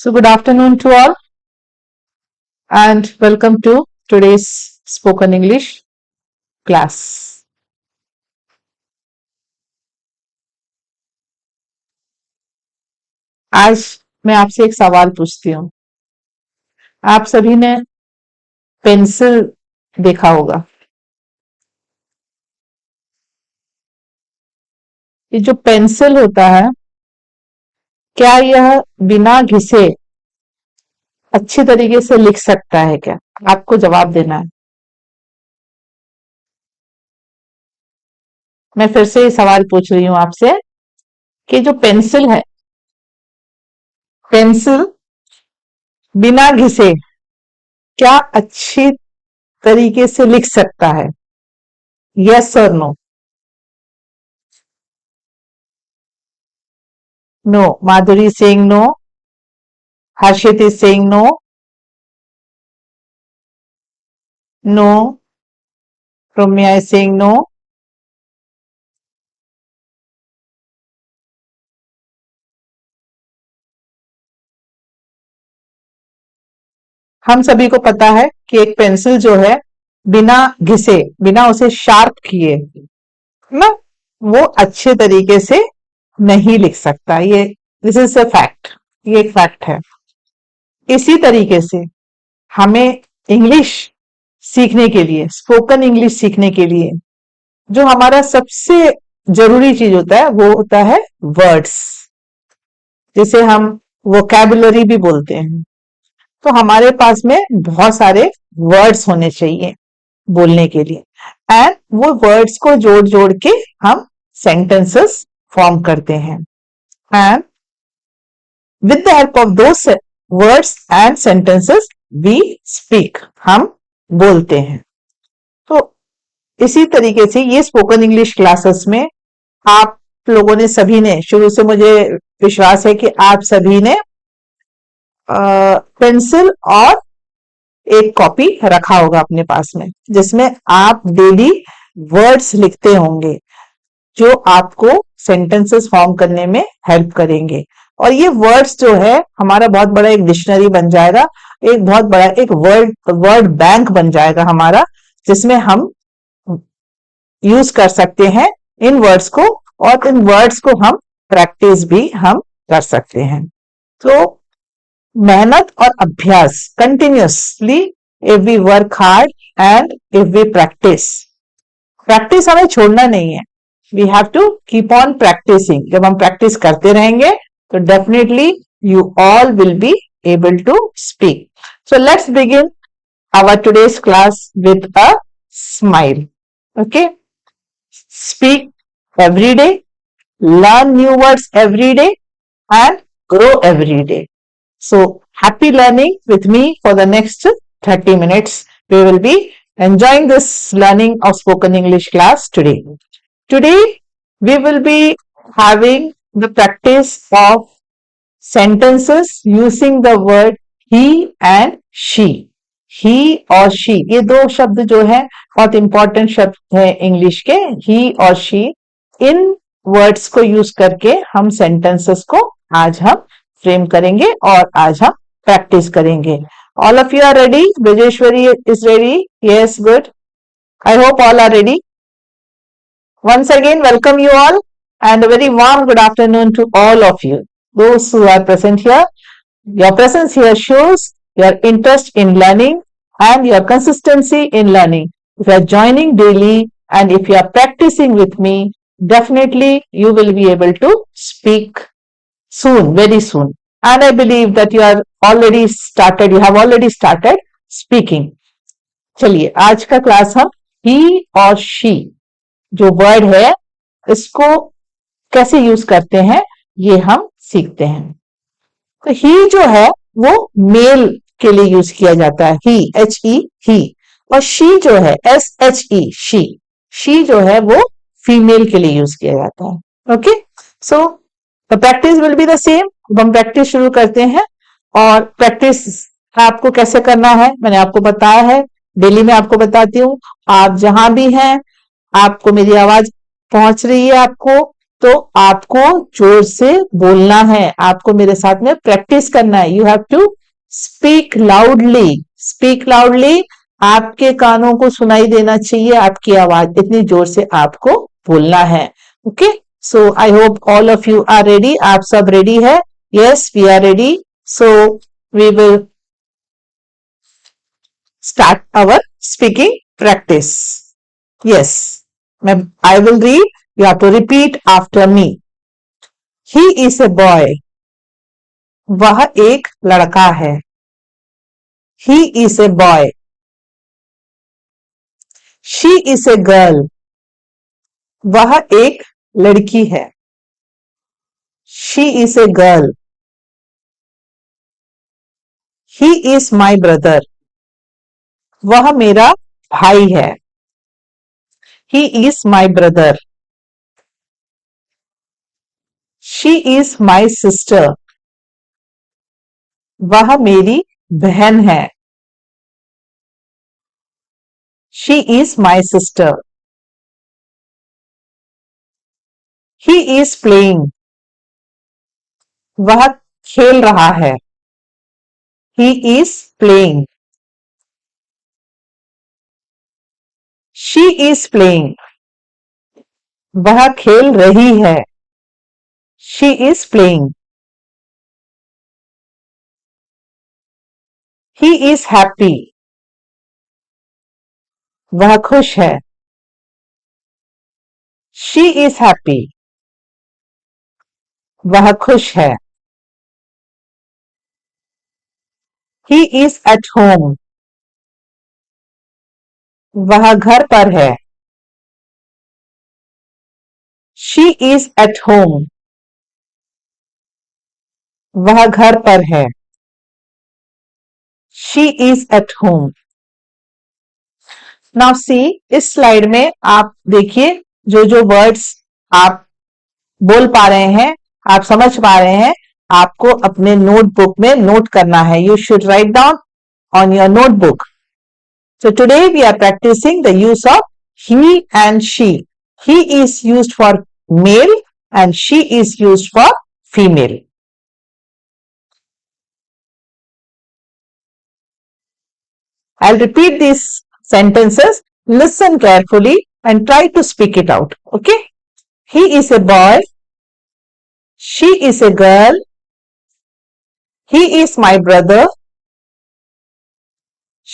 So, good afternoon to all, and welcome to today's spoken English class. आज मैं आपसे एक सवाल पूछती हूँ। आप सभी ने पेंसिल देखा होगा। ये जो पेंसिल होता है, क्या यह बिना घिसे अच्छी तरीके से लिख सकता है क्या? आपको जवाब देना है। मैं फिर से ये सवाल पूछ रही हूँ आपसे कि जो पेंसिल है, पेंसिल बिना घिसे क्या अच्छी तरीके से लिख सकता है? यस और no? No. Madhuri saying no. Harshit is saying no. No. Ramya is saying no. हम सभी को पता है कि एक पेंसिल जो है बिना घिसे, बिना उसे शार्प किए ना, वो अच्छे तरीके से नहीं लिख सकता। ये दिस इज अ फैक्ट, ये एक फैक्ट है। इसी तरीके से हमें इंग्लिश सीखने के लिए, स्पोकन इंग्लिश सीखने के लिए जो हमारा सबसे जरूरी चीज होता है वो होता है वर्ड्स, जिसे हम वोकैबुलरी भी बोलते हैं। तो हमारे पास में बहुत सारे वर्ड्स होने चाहिए बोलने के लिए, एंड वो वर्ड्स को जोड़ जोड़ के हम सेंटेंसेस फॉर्म करते हैं, and with the help of those words and sentences we speak, हम बोलते हैं। तो इसी तरीके से ये स्पोकन इंग्लिश क्लासेस में आप लोगों ने, सभी ने, शुरू से मुझे विश्वास है कि आप सभी ने पेंसिल और एक कॉपी रखा होगा अपने पास में, जिसमें आप डेली वर्ड्स लिखते होंगे जो आपको सेंटेंसेस फॉर्म करने में हेल्प करेंगे। और ये वर्ड्स जो है हमारा बहुत बड़ा एक डिक्शनरी बन जाएगा, एक बहुत बड़ा एक वर्ड बैंक बन जाएगा हमारा, जिसमें हम यूज कर सकते हैं इन वर्ड्स को, और इन वर्ड्स को हम प्रैक्टिस भी हम कर सकते हैं। तो मेहनत और अभ्यास, continuously, if we work hard and if we practise, practice हमें छोड़ना नहीं है। We have to keep on practising. जब हम प्रैक्टिस करते रहेंगे तो definitely you all will be able to speak. So let's begin our today's class with a smile. Okay, speak every day, learn new words every day, and grow every day. So, happy learning with me for the next 30 minutes. We will be enjoying this learning of spoken English class today. Today, we will be having the practice of sentences using the word he and she. ही और she, ये दो शब्द जो है बहुत important शब्द है English के, ही और शी। इन वर्ड्स को यूज करके हम सेंटेंसेस को आज हम फ्रेम करेंगे और आज हम प्रैक्टिस करेंगे। All of you are ready? Brajeshwari is ready? Yes, good. I hope all are ready. Once again, welcome you all and a very warm good afternoon to all of you. Those who are present here, your presence here shows your interest in learning and your consistency in learning. If you are joining daily and if you are practicing with me, definitely you will be able to speak soon, very soon. And I believe that you have already started speaking. चलिए, आज का class हम he और she जो word है इसको कैसे use करते हैं ये हम सीखते हैं। तो ही जो है वो मेल के लिए यूज किया जाता है, ही, HE, ही, और शी जो है SHE, शी जो है वो फीमेल के लिए यूज किया जाता है। Okay, so the practice will be the same. हम प्रैक्टिस शुरू करते हैं, और प्रैक्टिस आपको कैसे करना है मैंने आपको बताया है, डेली मैं आपको बताती हूँ। आप जहां भी हैं, आपको मेरी आवाज पहुंच रही है आपको, तो आपको जोर से बोलना है, आपको मेरे साथ में प्रैक्टिस करना है। You have to speak loudly, speak loudly. आपके कानों को सुनाई देना चाहिए आपकी आवाज, इतनी जोर से आपको बोलना है। Okay, so I hope all of you are ready. आप सब रेडी है? Yes, we are ready. So we will start our speaking practice. Yes, I will read. You have to repeat after me. He is a boy. वह एक लड़का है। He is a boy. She is a girl. वह एक लड़की है। She is a girl. He is my brother. वह मेरा भाई है। He is my brother. She is my sister. वह मेरी बहन है। She is my sister. He is playing. वह खेल रहा है। He is playing. She is playing. वह खेल रही है। She is playing. He is happy. वह खुश है। She is happy. वह खुश है। He is at home. वह घर पर है। She is at home. वह घर पर है। She is at home. Now see, इस स्लाइड में आप देखिए जो जो वर्ड्स आप बोल पा रहे हैं, आप समझ पा रहे हैं, आपको अपने नोटबुक में नोट करना है। You should write down on your notebook. So today we are practicing the use of he and she. He is used for male and she is used for female. I'll repeat these sentences. Listen carefully and try to speak it out. Okay? He is a boy. She is a girl. He is my brother.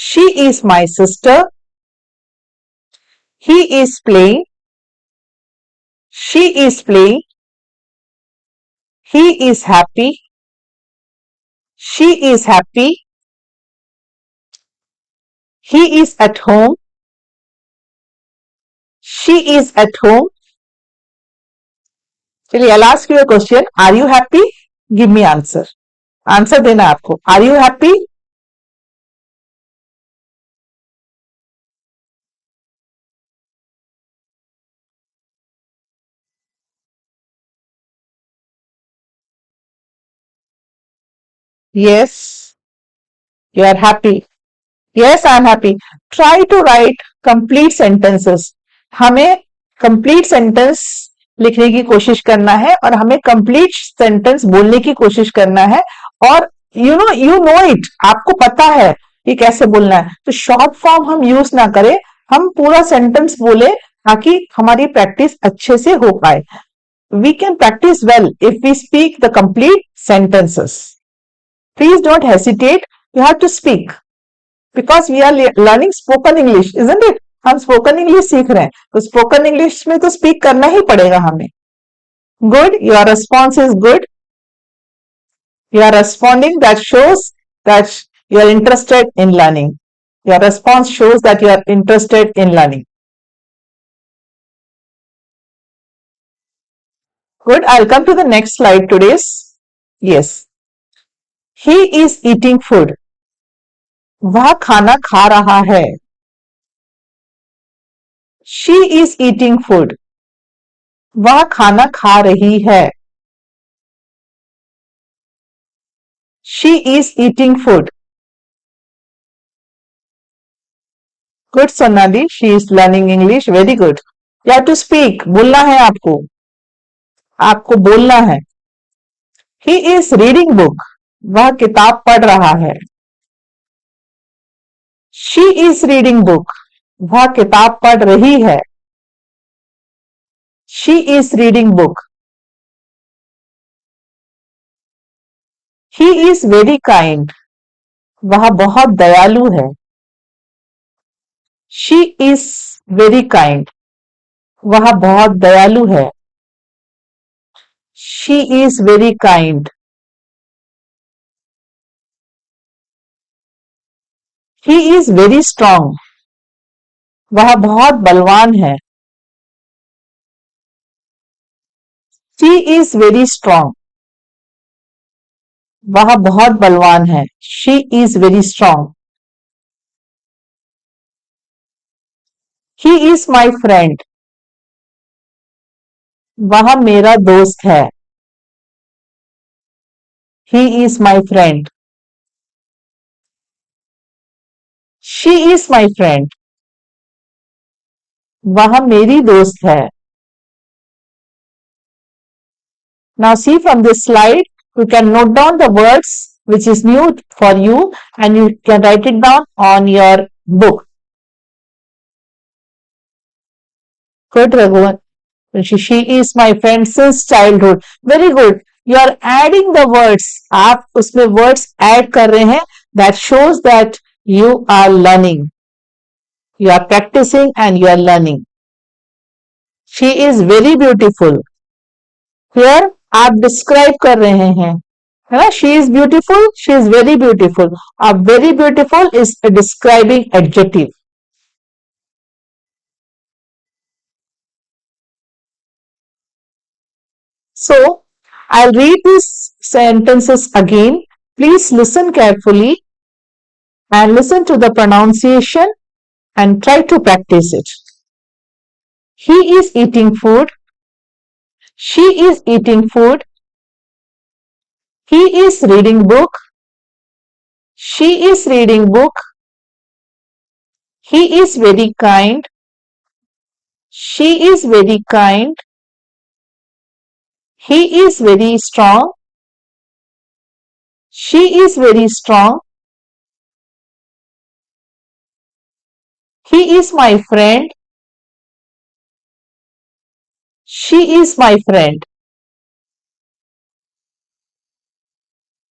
She is my sister. He is playing. She is playing. He is happy. She is happy. He is at home. She is at home. चलिए, I'll ask you a question. Are you happy? Give me answer. Answer देना आपको। Are you happy? Yes, you are happy. Yes, I am happy. Try to write complete sentences. हमें complete sentence लिखने की कोशिश करना है और हमें complete sentence बोलने की कोशिश करना है। और you know it, आपको पता है कि कैसे बोलना है। तो शॉर्ट फॉर्म हम यूज ना करें, हम पूरा सेंटेंस बोले ताकि हमारी प्रैक्टिस अच्छे से हो पाए। We can practice well if we speak the complete sentences. Please don't hesitate. You have to speak. Because we are learning spoken English, isn't it? हम spoken English सीख रहे हैं, तो spoken English में तो speak करना ही पड़ेगा हमें। Good, your response is good. You are responding, that shows that you are interested in learning. Your response shows that you are interested in learning. Good, I'll come to the next slide today's. Yes. He is eating food. वह खाना खा रहा है। She is eating food. वह खाना खा रही है। She is eating food. Good, Sonali. She is learning English. Very good. You have to speak. बोलना है आपको। आपको बोलना है। ही इज रीडिंग बुक, वह किताब पढ़ रहा है। शी इज रीडिंग बुक, वह किताब पढ़ रही है। She is reading book. He is very kind, वह बहुत दयालु है। शी इज वेरी काइंड, वह बहुत दयालु है। She is very kind. He is very strong, वह बहुत बलवान है। शी इज वेरी स्ट्रांग, वह बहुत बलवान है। She is very strong. He is my friend, वह मेरा दोस्त है। He is my friend. She is my friend, वह मेरी दोस्त है। Now see from this slide, you can note down the words which is new for you and you can write it down on your book. Good, Raghuvan. She is my friend since childhood. Very good. You are adding the words. आप उसमें words add कर रहे हैं. That shows that you are learning. You are practicing and you are learning. She is very beautiful. Here आप describe कर रहे हैं, है ना? She is beautiful. She is very beautiful. अब very beautiful is a describing adjective. So I'll read these sentences again. Please listen carefully and listen to the pronunciation and try to practice it. He is eating food. She is eating food. He is reading book. She is reading book. He is very kind. She is very kind. He is very strong. She is very strong. He is my friend. She is my friend.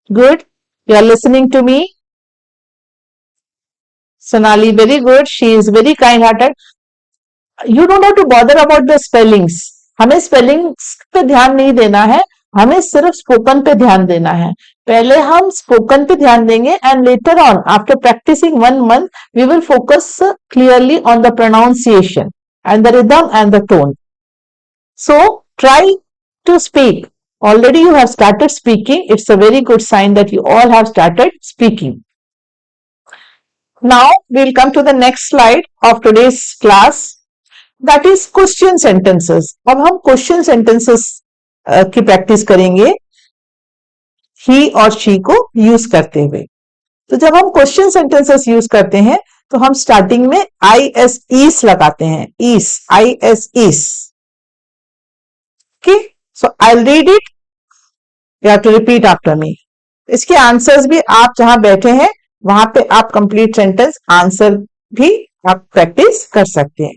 Good. You are listening to me. Sonali, very good. She is very kind-hearted. You don't have to bother about the spellings. हमें spellings पे ध्यान नहीं देना है, हमें सिर्फ spoken पे ध्यान देना है. पहले हम spoken पे ध्यान देंगे and later on, after practicing 1 month, we will focus clearly on the pronunciation and the rhythm and the tone. So try to speak. Already you have started speaking. It's a very good sign that you all have started speaking. Now we'll come to the next slide of today's class. That is question sentences. अब हम question sentences की practice करेंगे he और she को use करते हुए. तो जब हम question sentences यूज करते हैं तो हम स्टार्टिंग में is लगाते हैं. is. Okay, so I'll read it. You have to repeat after me. इसके आंसर्स भी आप जहां बैठे हैं वहां पे आप कंप्लीट सेंटेंस आंसर भी आप प्रैक्टिस कर सकते हैं.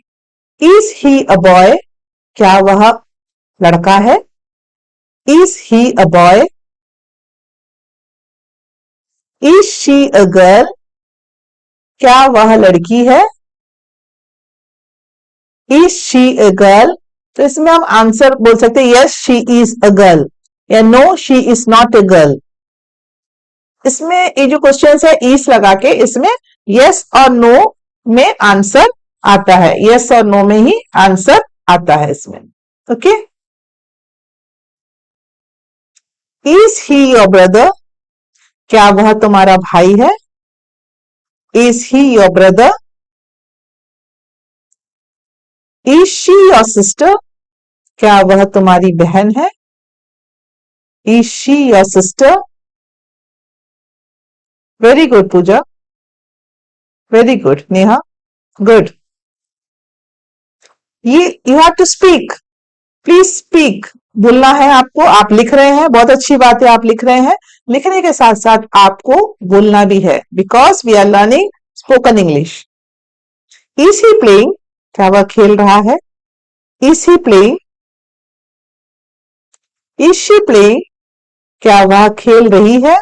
इज ही अ बॉय, क्या वह लड़का है? Is he a boy? Is she a girl, क्या वह लड़की है? Is she a girl? तो इसमें हम आंसर बोल सकते हैं yes she is a girl या no she is not a girl. इसमें ये जो क्वेश्चन है इस लगा के इसमें यस और नो में आंसर आता है. यस और नो में ही आंसर आता है इसमें. Okay. Is he your brother, क्या वह तुम्हारा भाई है? Is he your brother? Is she your sister, क्या वह तुम्हारी बहन है? Is she your sister? Very good Pooja. Very good Neha. Good. You have to speak. Please speak. बोलना है आपको, आप लिख रहे हैं, बहुत अच्छी बात है, आप लिख रहे हैं। लिखने के साथ साथ आपको बोलना भी है, because we are learning spoken English. Is he playing, क्या वह खेल रहा है? Is he playing? Is she playing, क्या वह खेल रही है?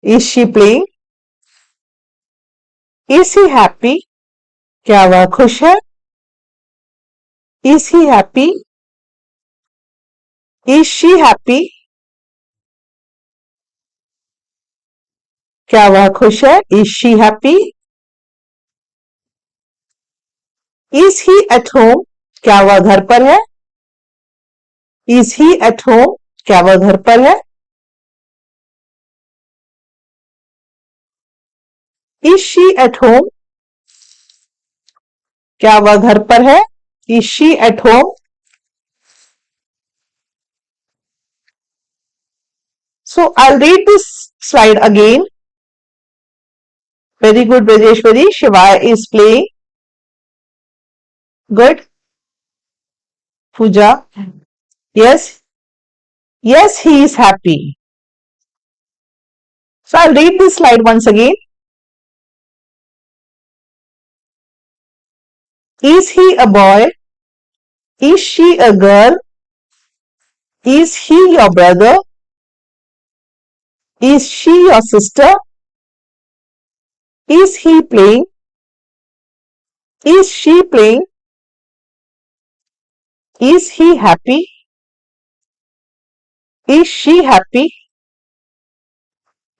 Is she playing? Is he happy, क्या वह खुश है? Is he happy? Is she happy, क्या वह खुश है? Is she happy? Is he at home, क्या वह घर पर है? इज ही एट होम, क्या वह घर पर है? इज शी एट होम, क्या वह घर पर है? Is she at home? So I'll read this slide again. Very good, Brajeshwari. Shiva is playing. Good. Pooja. Yes. Yes, he is happy. So I'll read this slide once again. Is he a boy? Is she a girl? Is he your brother? Is she your sister? Is he playing? Is she playing? Is he happy? Is she happy?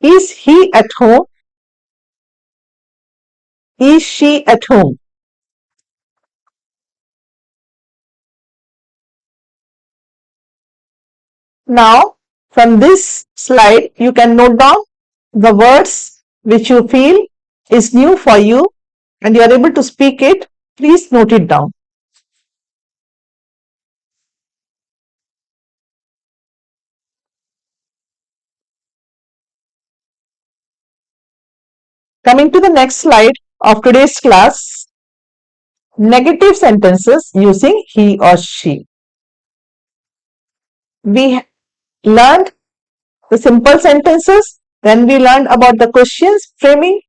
Is he at home? Is she at home? Now, from this slide, you can note down the words which you feel is new for you and you are able to speak it. Please note it down. Coming to the next slide of today's class, negative sentences using he or she. We learned the simple sentences, then we learned about the questions framing,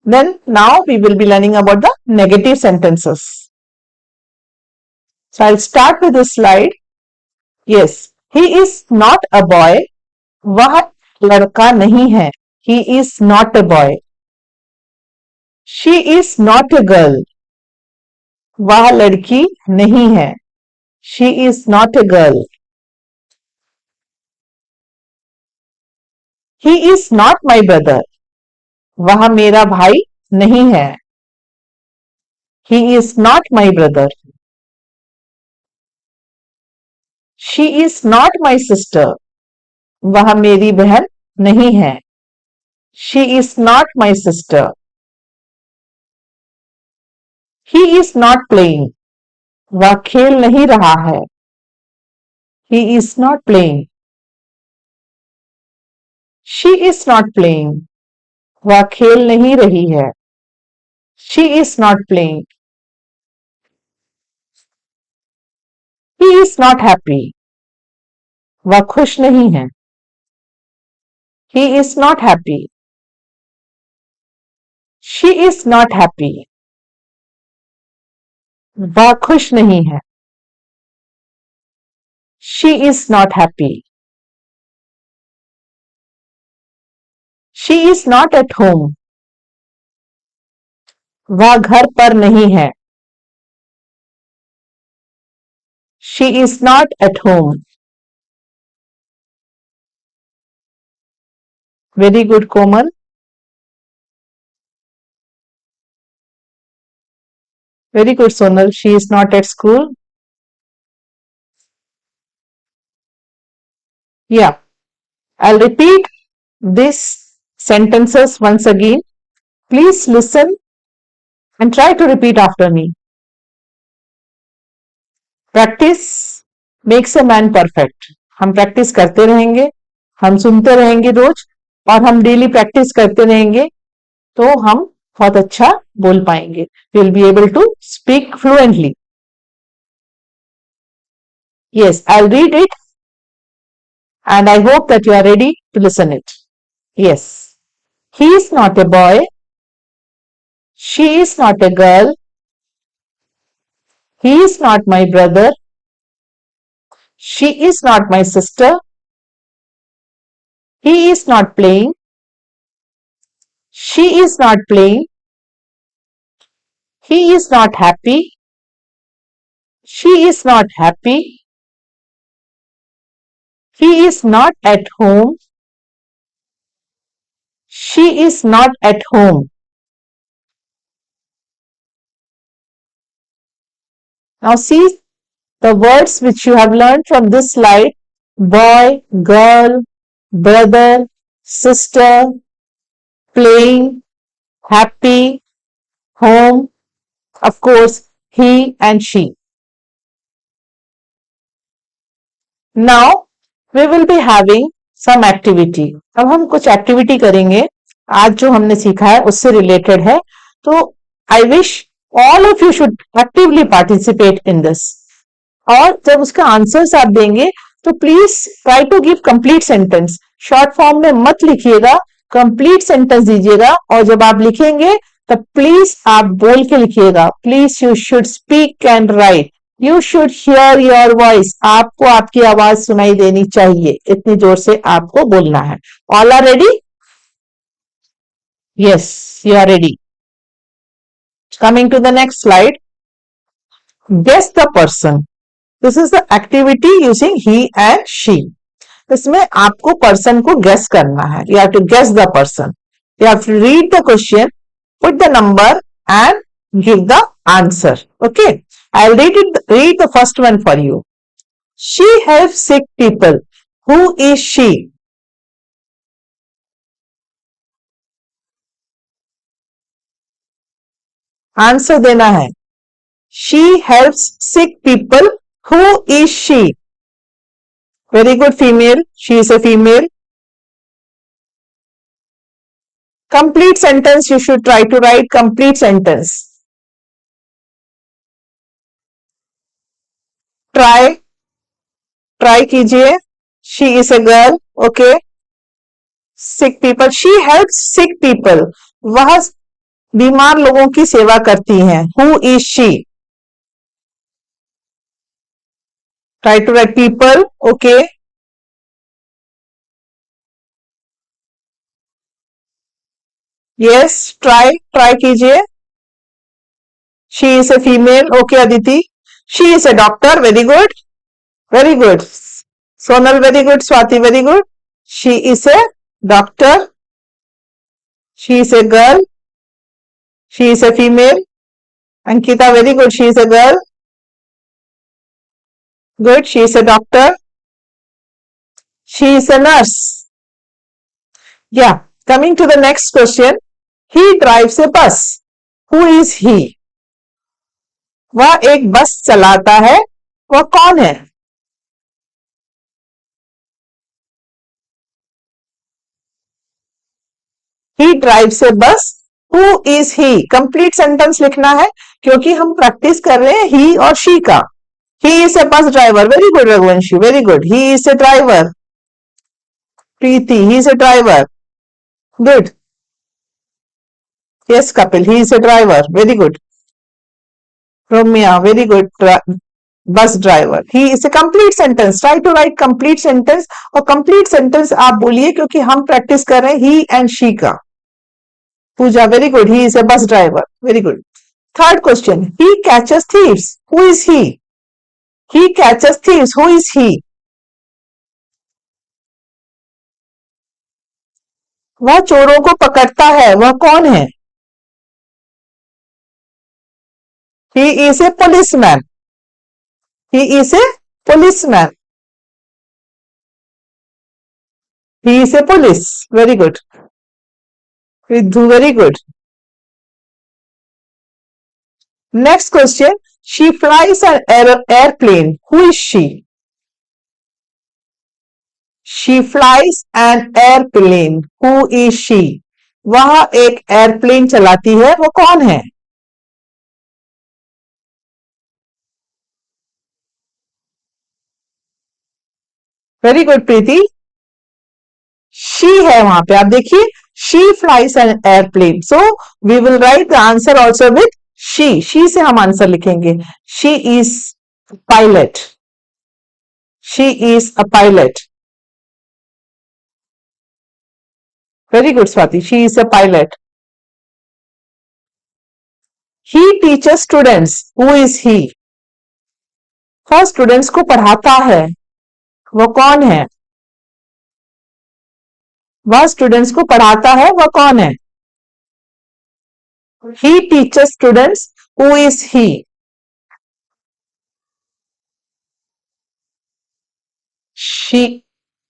then now we will be learning about the negative sentences. So I'll start with this slide. Yes, he is not a boy. वह लड़का नहीं है. He is not a boy. She is not a girl. वह लड़की नहीं है. She is not a girl. He is not my brother. वह मेरा भाई नहीं है. He is not my brother. She is not my sister. वह मेरी बहन नहीं है. She is not my sister. He is not playing. वह खेल नहीं रहा है. He is not playing. She is not playing. वह खेल नहीं रही है. She is not playing. He is not happy. वह खुश नहीं है. He is not happy. She is not happy. वह खुश नहीं है. She is not happy. She is not at home. वह घर पर नहीं है. She is not at home. Very good, Komal. Very good, Sonal. She is not at school. Yeah. I'll repeat these sentences once again. Please listen and try to repeat after me. Practice makes a man perfect. हम practice करते रहेंगे, हम सुनते रहेंगे रोज और हम daily practice करते रहेंगे तो हम बहुत अच्छा बोल पाएंगे. We'll be able to speak fluently. Yes, I'll read it and I hope that you are ready to listen it. Yes. He is not a boy. She is not a girl. He is not my brother. She is not my sister. He is not playing. She is not playing. He is not happy. She is not happy. He is not at home. She is not at home. Now see the words which you have learned from this slide: boy, girl, brother, sister, playing, happy, home, of course, he and she. Now we will be having some activity. अब हम कुछ activity करेंगे. आज जो हमने सीखा है उससे रिलेटेड है. तो I wish all of you should actively participate in this. और जब उसका आंसर्स आप देंगे तो please try to give complete sentence. Short form में मत लिखिएगा, कंप्लीट सेंटेंस दीजिएगा. और जब आप लिखेंगे तब प्लीज आप बोल के लिखिएगा. Please you should speak and right. You should hear your voice. आपको आपकी आवाज सुनाई देनी चाहिए. इतनी जोर से आपको बोलना है. All are ready? Yes, you are ready. Coming to the next slide. Guess the person. This is the activity using he and she. इसमें आपको पर्सन को गेस करना है. You have to guess the person. You have to read the question, put the number and give the answer. Okay, I'll read the first one for you. She helps sick people. Who is she? Answer देना है. She helps sick people. Who is she? Very good, female. She is a female. Complete sentence. You should try to write complete sentence. Try कीजिए. She is a girl. Okay. Sick people. She helps sick people. वह बीमार लोगों की सेवा करती हैं. Who is she? Try to write people. Okay. Yes, try कीजिए. She is a female. Okay Aditi. She is a doctor. Very good. Very good. Sonal, very good. Swati, very good. She is a doctor. She is a girl. She is a female. Ankita, very good. She is a girl. Good. She is a doctor. She is a nurse. Yeah. Coming to the next question. He drives a bus. Who is he? वह एक बस चलाता है. वह कौन है? He drives a bus. Who is he? Complete sentence लिखना है क्योंकि हम प्रैक्टिस कर रहे हैं ही और शी का. He is a bus driver. Very good, Raghuvanshi. Very good. He is a driver. Preeti, he is a driver. Good. Yes, Kapil, he is a driver. Very good. Romya, very good. Bus driver. He is a complete sentence. Try to write complete sentence. और complete sentence आप बोलिए क्योंकि हम practice कर रहे हैं he and she का. Pooja, very good. He is a bus driver. Very good. Third question. He catches thieves. Who is he? He catches thieves. Who is he? वह चोरों को पकड़ता है. वह कौन है? He is a policeman. He is a policeman. He is a police. Very good. Vidhu, very good. Next question. She flies an airplane. Who is she? She flies an airplane. Who is she? वह एक airplane चलाती है. वो कौन है? Very good, Preeti. She है वहां पे, आप देखिए she flies an airplane, so we will write the answer also with she से हम आंसर लिखेंगे। She is pilot, she is a pilot. Very good Swati, she is a pilot. He teachers students, who is he? वह students को पढ़ाता है, वो कौन है? वह स्टूडेंट्स को पढ़ाता है, वह कौन है? He teachers students, who is he? She,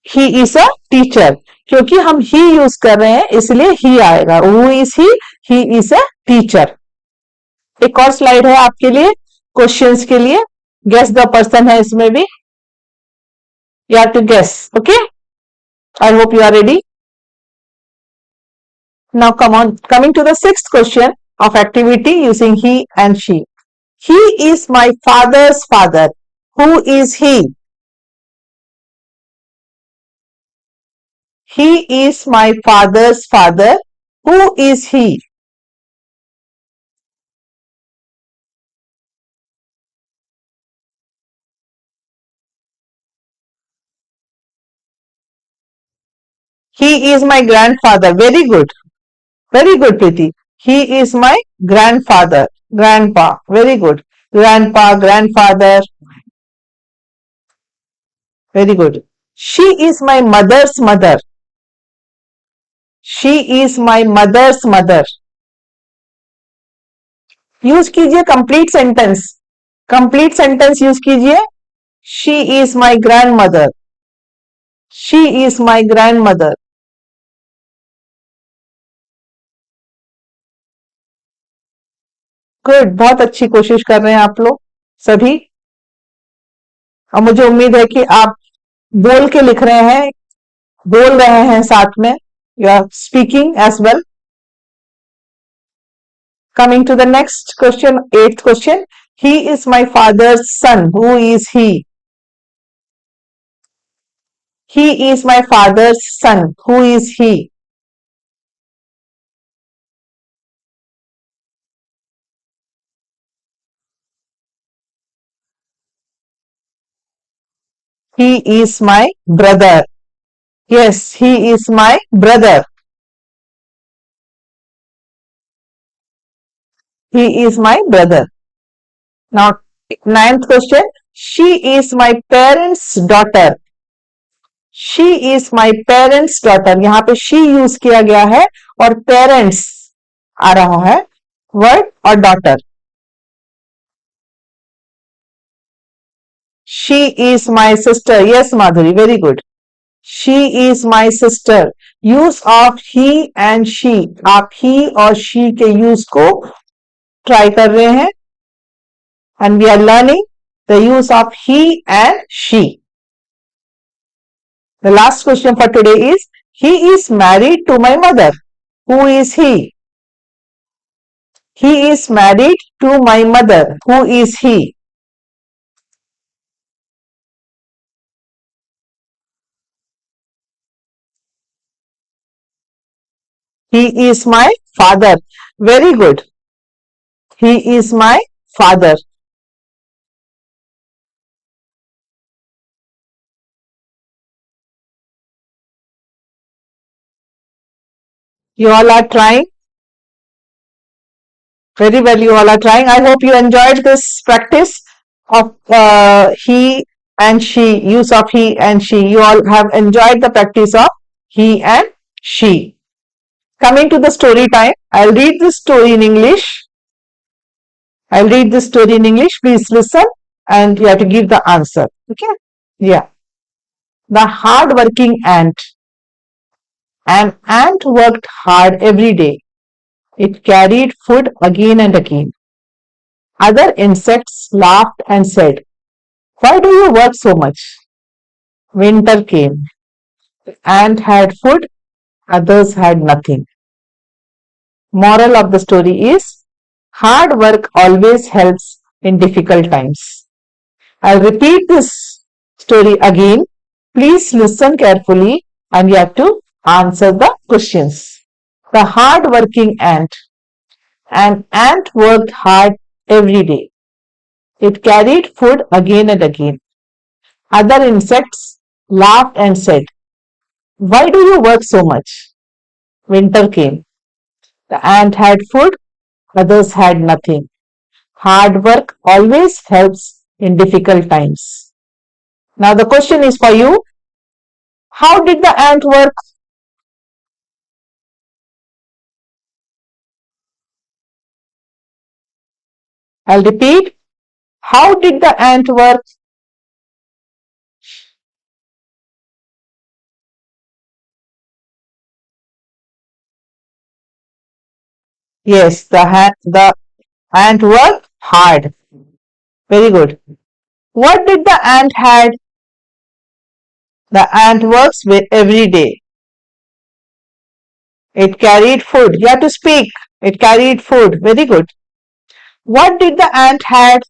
he is a teacher, क्योंकि हम ही यूज कर रहे हैं इसलिए ही आएगा। Who is he is a teacher. एक और स्लाइड है आपके लिए क्वेश्चंस के लिए, गेस द पर्सन है इसमें भी, you have to guess, okay? I hope you are ready. Now come on, coming to the sixth question of activity using he and she. He is my father's father. Who is he? He is my father's father. Who is he? He is my grandfather. Very good. Very good, Preeti. He is my grandfather. Grandpa. Very good. Grandpa, grandfather. Very good. She is my mother's mother. She is my mother's mother. Use कीजिए complete sentence, complete sentence use कीजिए। She is my grandmother, she is my grandmother. Good, बहुत अच्छी कोशिश कर रहे हैं आप लोग सभी, और मुझे उम्मीद है कि आप बोल के लिख रहे हैं, बोल रहे हैं साथ में, you are speaking as well. Coming to the next question, eighth question. He is my father's son. Who is he? He is my father's son. Who is he? He is my brother. Yes, he is my brother. He is my brother. Now, ninth question. She is my parents' daughter. She is my parents' daughter. यहाँ पे she use किया गया है और parents आ रहा है word और daughter. She is my sister. Yes, Madhuri, very good. She is my sister. Use of he and she. आप he और she के use को try कर रहे हैं, and we are learning the use of he and she. The last question for today is, he is married to my mother. Who is he? He is married to my mother. Who is he? He is my father. Very good. He is my father. You all are trying very well. You all are trying. I hope you enjoyed this practice of he and she, use of he and she. You all have enjoyed the practice of he and she. Coming to the story time, I'll read this story in English. I'll read this story in English. Please listen and you have to give the answer. Okay? Yeah. The hard-working ant. An ant worked hard every day. It carried food again and again. Other insects laughed and said, "Why do you work so much?" Winter came. The ant had food, others had nothing. Moral of the story is, hard work always helps in difficult times. I'll repeat this story again. Please listen carefully and you have to Answer the questions. The hard-working ant. An ant worked hard every day. It carried food again and again. Other insects laughed and said, "Why do you work so much?" Winter came. The ant had food, others had nothing. Hard work always helps in difficult times. Now the question is for you. How did the ant work? I'll repeat. How did the ant work? Yes, the ant worked hard. Very good. What did the ant had? The ant works every day. It carried food. You have to speak. It carried food. Very good. What did the ant had?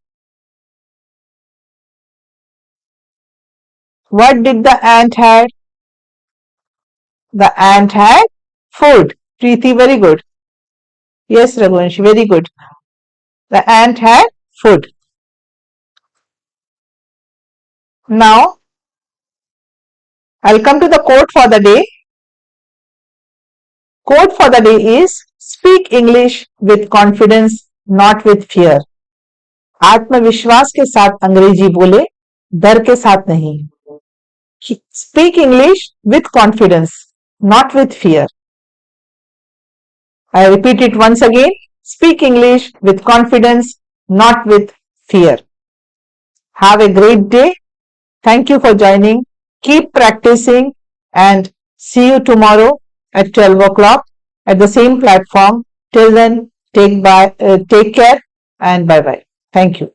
What did the ant had? The ant had food. Preeti, very good. Yes, Raghuvanshi, very good. The ant had food. Now, I'll come to the quote for the day. Quote for the day is, speak English with confidence, not with fear. आत्मविश्वास के साथ अंग्रेजी बोले, डर के साथ नहीं. Speak English with confidence, not with fear. I repeat it once again. Speak English with confidence, not with fear. Have a great day. Thank you for joining. Keep practicing and see you tomorrow at 12 o'clock at the same platform. Till then, take care and bye-bye. Thank you.